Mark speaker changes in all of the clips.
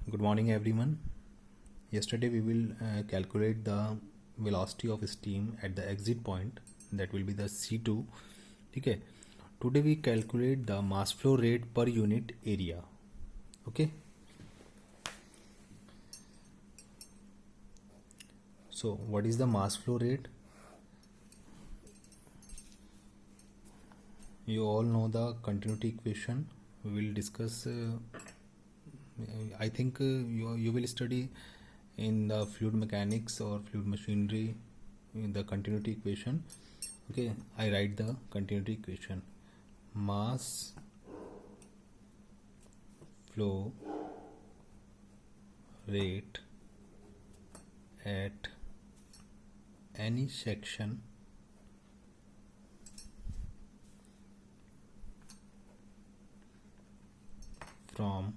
Speaker 1: Good morning, everyone. Yesterday we will calculate the velocity of steam at the exit point, that will be the C2. Okay. Today we calculate the mass flow rate per unit area. Okay. So what is the mass flow rate? You all know the continuity equation. We will discuss. I think you will study in the fluid mechanics or fluid machinery in the continuity equation. Okay, I write the continuity equation. Mass flow rate at any section from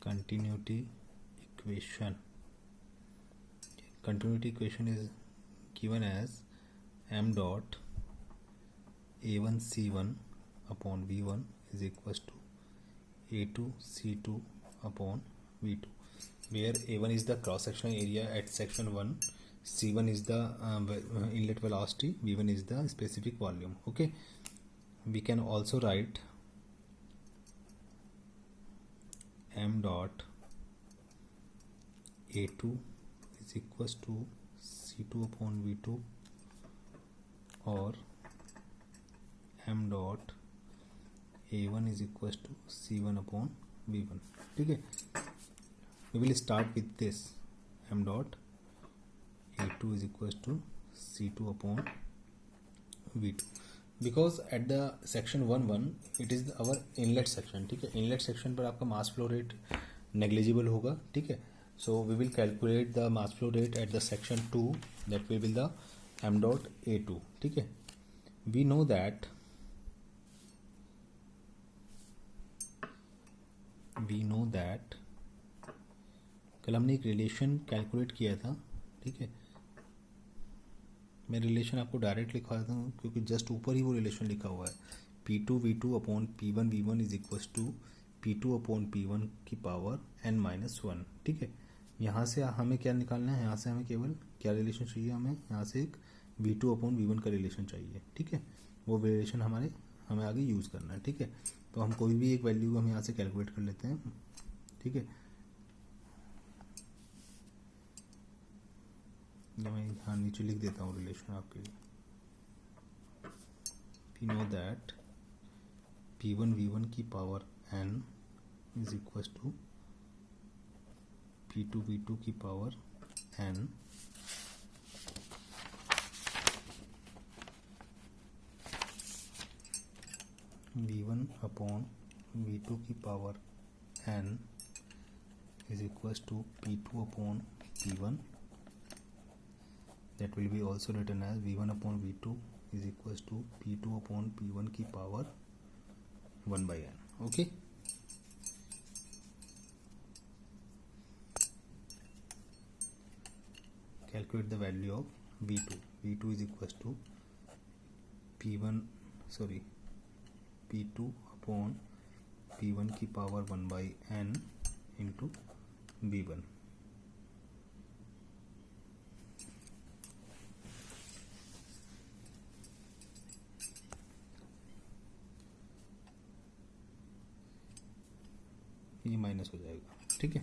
Speaker 1: continuity equation. Continuity equation is given as m dot a1 c1 upon v1 is equals to a2 c2 upon v2, where a1 is the cross sectional area at section 1, c1 is the inlet velocity, v1 is the specific volume. Okay, we can also write m dot a2 is equals to c2 upon v2 or m dot a1 is equals to c1 upon v1. Okay, we will start with this m dot a2 is equals to c2 upon v2, because at the section 1 it is our inlet section. ठीक है, inlet section पर आपका मास flow rate negligible होगा. ठीक है, so we will calculate the mass flow rate at the section 2, that will be the m dot a2. ठीक है, we know that कल हमने एक रिलेशन कैलकुलेट किया था. ठीक है, मैं रिलेशन आपको डायरेक्ट लिखवा देता हूँ क्योंकि जस्ट ऊपर ही वो रिलेशन लिखा हुआ है. P2 V2 upon P1 V1 is equals to P2 upon P1 की पावर n-1. ठीक है, यहाँ से हमें क्या निकालना है, यहाँ से हमें केवल क्या रिलेशन चाहिए, हमें यहाँ से एक V2 अपॉन V1 का रिलेशन चाहिए. ठीक है, वो रिलेशन हमें आगे यूज़ करना है. ठीक है, तो हम कोई भी एक वैल्यू हम यहाँ से कैलकुलेट कर लेते हैं. ठीक है, मैं यहाँ नीचे लिख देता हूँ रिलेशन आपके लिए. We know that P1 V1 की power n is equals to P2 V2 की power n V1 upon V2 की power n is equals to P2 upon P1. That will be also written as V1 upon V2 is equals to P2 upon P1 की power 1 by n. Okay. Calculate the value of V2. V2 is equals to P2 upon P1 की power 1 by n into V1. ये minus हो जाएगा. ठीक है,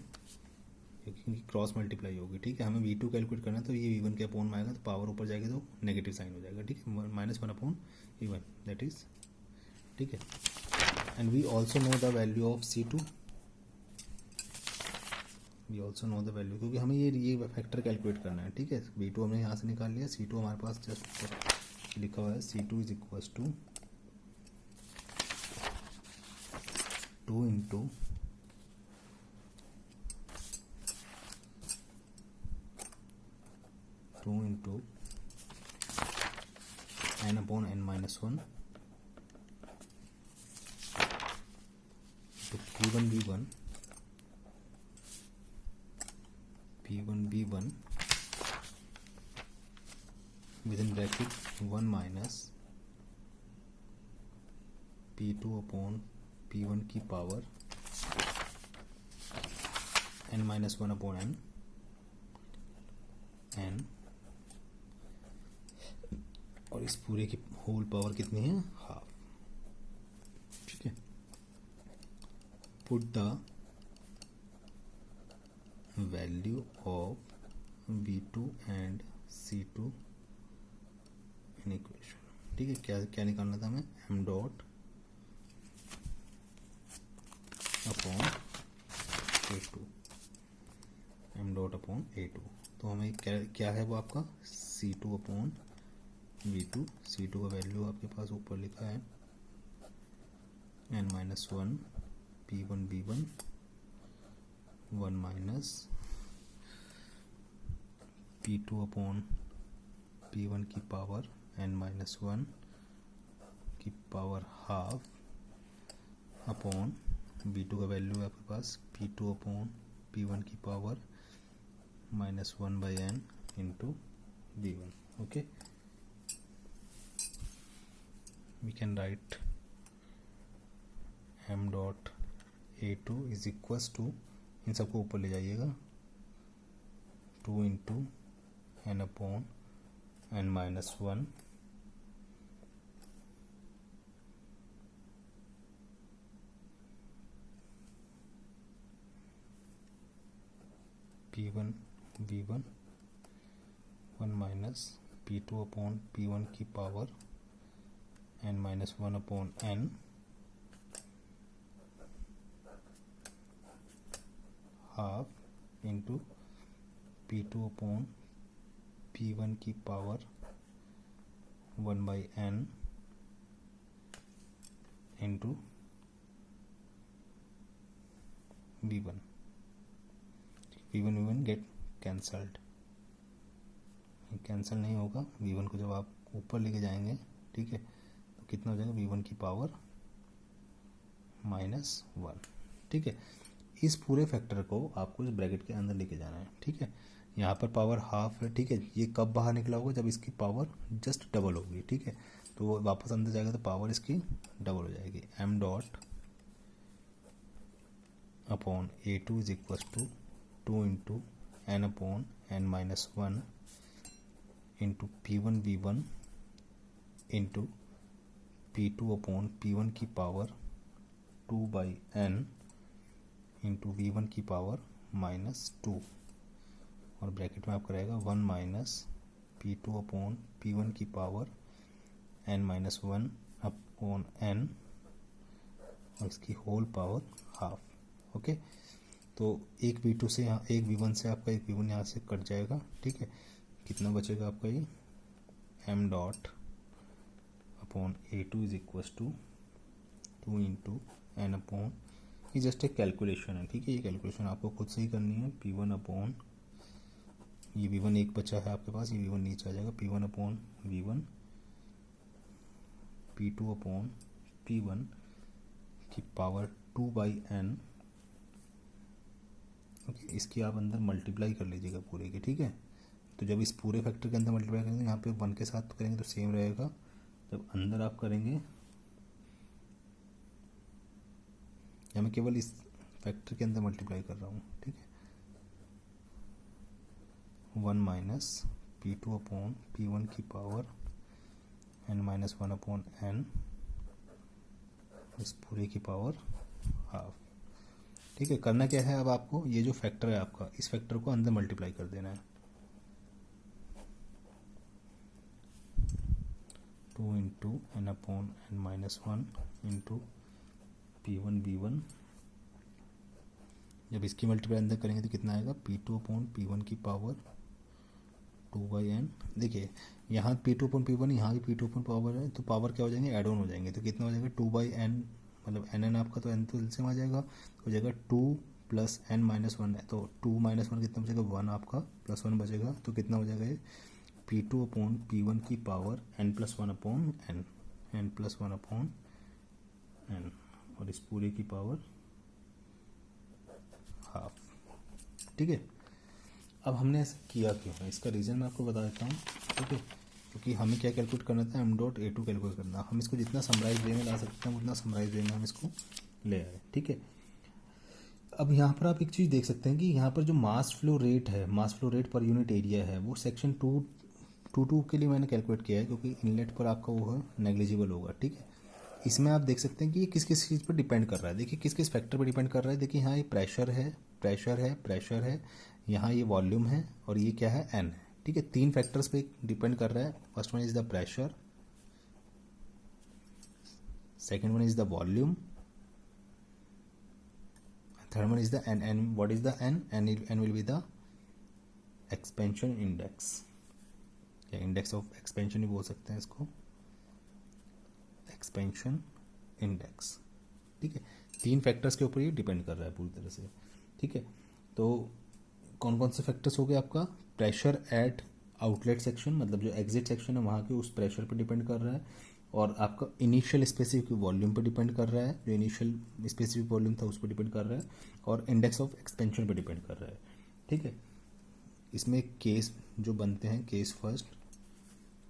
Speaker 1: क्योंकि cross multiply होगी. ठीक है, हमें V2 कैलकुलेट करना है तो ये V1 के अपोन में आएगा तो पावर ऊपर जाएगी तो नेगेटिव साइन हो जाएगा. ठीक है, -1 अपॉन V1 दैट इज. ठीक है, and we also know the value of C2. We also know the value, क्योंकि हमें ये फैक्टर कैलकुलेट करना है. ठीक है, V2 हमने यहाँ से निकाल लिया. C2 हमारे पास जस्ट लिखा हुआ है. C2 is equals to 2 into n upon n-1 to P1 V1 within bracket 1 minus P2 upon P1 की पावर n-1 अपॉन n और इस पूरे की होल पावर कितनी है, हाफ। ठीक है, put the value of V2 and C2 in equation. ठीक है, क्या क्या निकालना था हमें, m dot upon A2, m dot upon A2। तो हमें क्या है वो आपका C2 अपॉन V2। C2 का वैल्यू आपके पास ऊपर लिखा है n-1 P1 V1 1 minus P2 upon P1 की पावर n-1 की पावर हाफ अपॉन V2 का वैल्यू है आपके पास P2 अपॉन P1 की power -1/n into V1। Okay, we can write m dot A2 is equals to, इन सबको ऊपर ले जाइएगा, 2 into n upon n-1 P1 V1 1 minus P2 upon P1 की power n-1 upon n half into P2 upon P1 की power 1/n into V1। V1 get cancelled, cancel नहीं होगा। V1 को जब आप ऊपर लेके जाएंगे, ठीक है, तो कितना हो जाएगा, V1 की पावर -1। ठीक है, इस पूरे फैक्टर को आपको इस ब्रैकेट के अंदर लेके जाना है। ठीक है, यहाँ पर पावर हाफ है। ठीक है, ये कब बाहर निकला होगा, जब इसकी पावर जस्ट डबल होगी। ठीक है, तो वो वापस अंदर जाएगा तो पावर इसकी डबल हो जाएगी। m dot upon A2 is equal to 2 into n upon n-1 into P1 V1 into P2 upon P1 की पावर 2/n इंटू V1 की पावर -2 और ब्रैकेट में आपका रहेगा 1 माइनस P2 अपॉन P1 की पावर n-1 अपॉन n और इसकी whole power half. Okay, तो एक V2 से यहाँ, एक V1 से आपका एक V1 यहाँ से कट जाएगा। ठीक है, कितना बचेगा आपका ये m dot upon A2 is equals to 2 into n upon, ये जस्ट एक कैलकुलेशन है। ठीक है, ये कैलकुलेशन आपको खुद से ही करनी है। P1 अपॉन, ये V1 एक बचा है आपके पास, ये V1 नीचे आ जाएगा, P1 upon V1 P2 upon P1 की पावर 2/n। ओके, इसकी आप अंदर मल्टीप्लाई कर लीजिएगा पूरे की। ठीक है, तो जब इस पूरे फैक्टर के अंदर मल्टीप्लाई करेंगे, यहाँ पे 1 के साथ करेंगे तो सेम रहेगा। जब अंदर आप करेंगे, या मैं केवल इस फैक्टर के अंदर मल्टीप्लाई कर रहा हूँ। ठीक है, 1 माइनस P2 अपॉन P1 की पावर n-1 अपॉन n, इस पूरे की पावर हाफ। ठीक है, करना क्या है अब आपको, ये जो फैक्टर है आपका, इस फैक्टर को अंदर मल्टीप्लाई कर देना है। 2 into n upon n-1 into P1 V1। जब इसकी मल्टीप्लाई अंदर करेंगे तो कितना आएगा, P2 अपॉन P1 की पावर 2/n। देखिए, यहाँ P2 अपॉन P1, यहाँ भी P2 अपॉन पावर है, तो पावर क्या हो जाएंगे, एड ऑन हो जाएंगे। तो कितना हो जाएगा, 2/n, मतलब n आपका, तो n तो एलसीएम आ जाएगा, हो जाएगा 2 प्लस n-1 है, तो 2 - 1 कितना बचेगा, 1 आपका, प्लस 1 बचेगा, तो कितना हो जाएगा ये P2 अपॉन P1 की power n+1 upon n, n+1 upon n और इस पूरे की पावर हाफ। ठीक है, अब हमने ऐसा किया क्यों है, इसका रीज़न मैं आपको बता देता हूँ। ठीक है, क्योंकि हमें क्या कैलकुलेट करना था, m डॉट A2 कैलकुलेट करना। हम इसको जितना समराइज वे में ला सकते हैं उतना समराइज वे में हम इसको ले आए, ठीक है। अब यहाँ पर आप एक चीज़ देख सकते हैं कि यहाँ पर जो मास फ्लो रेट है, मास flow rate per unit area है, वो सेक्शन 2.2 के लिए मैंने कैलकुलेट किया है, क्योंकि इनलेट पर आपका वो है नेग्लिजिबल होगा, ठीक है। इसमें आप देख सकते हैं कि ये किस किस चीज़ पर डिपेंड कर रहा है। देखिए किस किस फैक्टर पर डिपेंड कर रहा है। देखिए यहाँ ये प्रेशर है, प्रेशर है, प्रेशर है, यहाँ ये वॉल्यूम है, और ये क्या है, एन है, ठीक है। 3 फैक्टर्स पे डिपेंड कर रहा है। First one is the pressure, second one is the volume, third one is the n. And what is the n? N will be the expansion index, या इंडेक्स ऑफ एक्सपेंशन ही बोल सकते हैं इसको, expansion index, ठीक है। 3 factors के ऊपर ये डिपेंड कर रहा है पूरी तरह से, ठीक है। तो कौन कौन से फैक्टर्स हो गए आपका, प्रेशर एट आउटलेट सेक्शन, मतलब जो एग्जिट सेक्शन है वहाँ के उस प्रेशर पर डिपेंड कर रहा है, और आपका इनिशियल स्पेसिफिक वॉल्यूम पर डिपेंड कर रहा है, जो इनिशियल स्पेसिफिक वॉल्यूम था उस पर डिपेंड कर रहा है, और इंडेक्स ऑफ एक्सपेंशन पर डिपेंड कर रहा है, ठीक है। इसमें केस जो बनते हैं, केस फर्स्ट,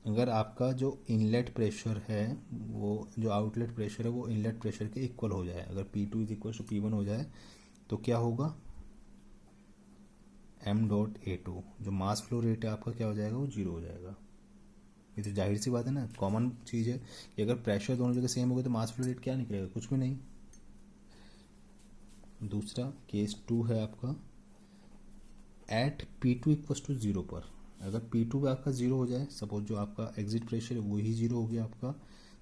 Speaker 1: अगर आपका जो इनलेट प्रेशर है वो जो आउटलेट प्रेशर है वो इनलेट प्रेशर के इक्वल हो जाए, अगर P2 is equal to P1 हो जाए तो क्या होगा, m.A2 जो मास फ्लो रेट है आपका क्या हो जाएगा, वो 0 हो जाएगा। ये तो जाहिर सी बात है ना, कॉमन चीज़ है कि अगर प्रेशर दोनों जगह सेम हो गए तो मास फ्लो रेट क्या निकलेगा, कुछ भी नहीं। दूसरा केस 2 है आपका, एट P2 इक्वल टू 0 पर, अगर P2 पे आपका 0 हो जाए, सपोज जो आपका एग्जिट प्रेशर है वो ही 0 हो गया आपका,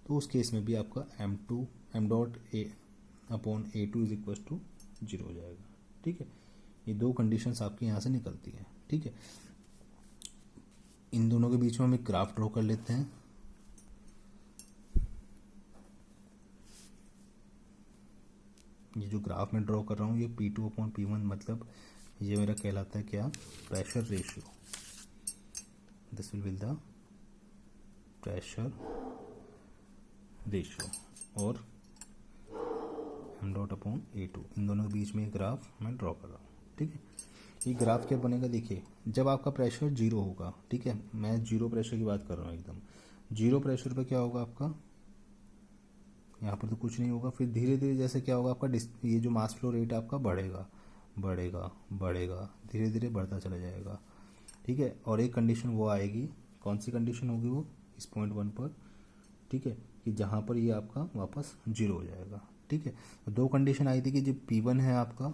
Speaker 1: तो उस केस में भी आपका m.A/A2 इज इक्वल टू 0 हो जाएगा, ठीक है। ये 2 कंडीशंस आपकी यहाँ से निकलती हैं, ठीक है। इन दोनों के बीच में हम एक ग्राफ ड्रॉ कर लेते हैं। ये जो ग्राफ मैं ड्रॉ कर रहा हूँ ये P2/P1, मतलब ये मेरा कहलाता है क्या, pressure ratio. This will be the pressure ratio, और m.A2, इन दोनों के बीच में एक ग्राफ मैं ड्रॉ कर रहा हूँ, ठीक है। ये ग्राफ क्या बनेगा, देखिए जब आपका प्रेशर 0 होगा, ठीक है, मैं 0 प्रेशर की बात कर रहा हूँ, एकदम 0 प्रेशर पे क्या होगा आपका, यहाँ पर तो कुछ नहीं होगा। फिर धीरे धीरे जैसे क्या होगा आपका, ये जो मास फ्लो रेट आपका बढ़ेगा बढ़ेगा बढ़ेगा, धीरे धीरे बढ़ता चला जाएगा, ठीक है। और एक कंडीशन वो आएगी, कौन सी कंडीशन होगी वो, इस पॉइंट 1 पर, ठीक है, कि जहाँ पर ये आपका वापस 0 हो जाएगा, ठीक है। तो 2 कंडीशन आई थी कि जो P1 है आपका,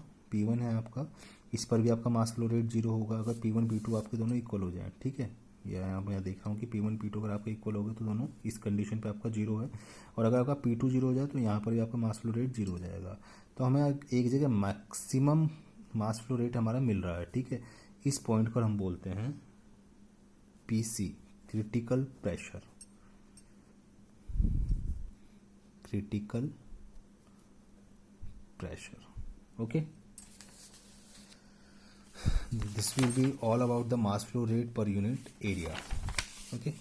Speaker 1: इस पर भी आपका मास फ्लो रेट 0 होगा, अगर P1 P2 आपके दोनों इक्वल हो जाए, ठीक है। यहाँ मैं देख रहा हूँ कि P1 P2 अगर आपका इक्वल हो गए तो दोनों इस कंडीशन पे आपका 0 है, और अगर आपका P2 0 हो जाए तो यहाँ पर भी आपका मास फ्लो रेट 0 हो जाएगा। तो हमें एक जगह मैक्सिमम मास फ्लो रेट हमारा मिल रहा है, ठीक है। इस पॉइंट पर हम बोलते हैं PC, critical pressure, critical pressure, okay. This will be all about the mass flow rate per unit area, okay.